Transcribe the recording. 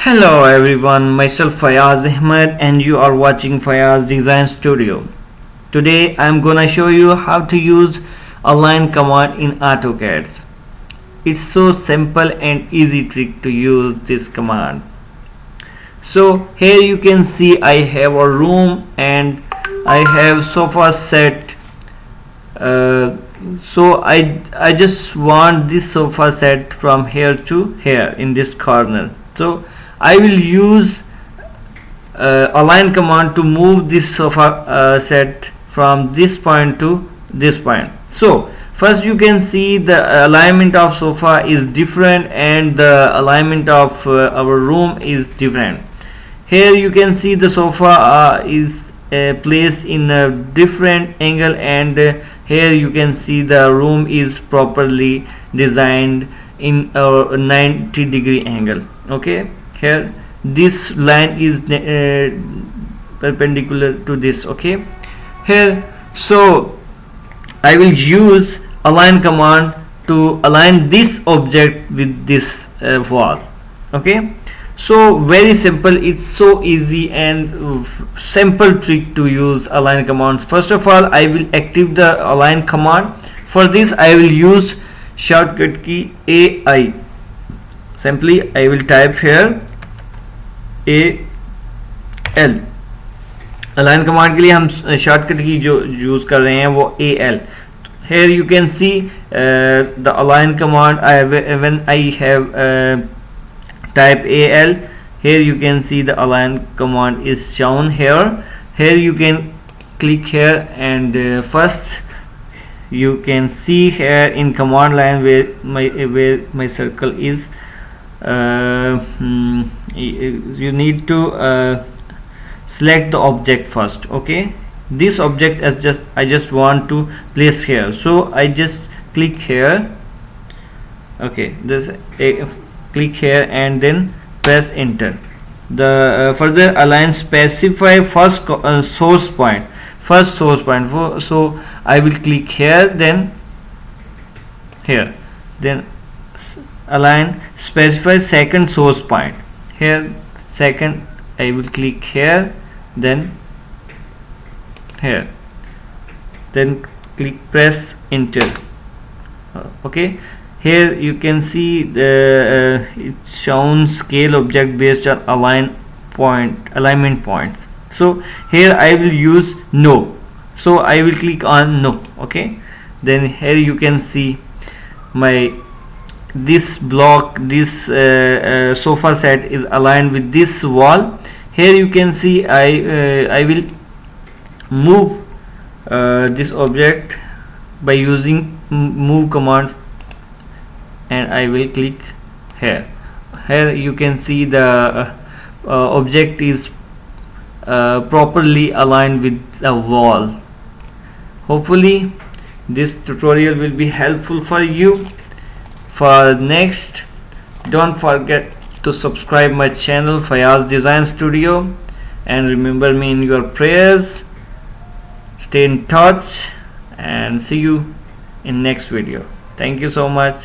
Hello everyone, myself Fayaz Ahmed and you are watching Fayaz Design Studio. Today I'm gonna show you how to use align command in AutoCAD. It's so simple and easy trick to use this command. So here you can see I have a room and I have sofa set. So I just want this sofa set from here to here in this corner. So I will use align command to move this sofa set from this point to this point. So first you can see the alignment of sofa is different and the alignment of our room is different. Here you can see the sofa is placed in a different angle, and here you can see the room is properly designed in a 90-degree angle. Okay, here this line is perpendicular to this. Okay, here so I will use align command to align this object with this wall. Okay, so very simple, it's so easy and simple trick to use align command. First of all, I will activate the align command. For this I will use shortcut key AI. Simply I will type here AL. Align command के लिए हम shortcut की जो use कर रहे हैं वो AL. Here you can see the align command. When I have type AL, here you can see the align command is shown here. Here you can click here and first you can see here in command line where my circle is. You need to select the object first. Okay, this object I just want to place here, so I just click here. Okay, this click here and then press enter. The further align specify first source point. So I will click here, then here, then align specify second source point. Here second I will click here, then here, then click press enter. Okay, here you can see the it's shown scale object based on alignment points. So here I will use no, so I will click on no. Okay, then here you can see my this block, this sofa set is aligned with this wall. Here you can see I will move this object by using move command, and I will click here. Here you can see the object is properly aligned with the wall. Hopefully this tutorial will be helpful for you. For next, don't forget to subscribe my channel Fayaz Design Studio, and remember me in your prayers. Stay in touch and see you in next video. Thank you so much.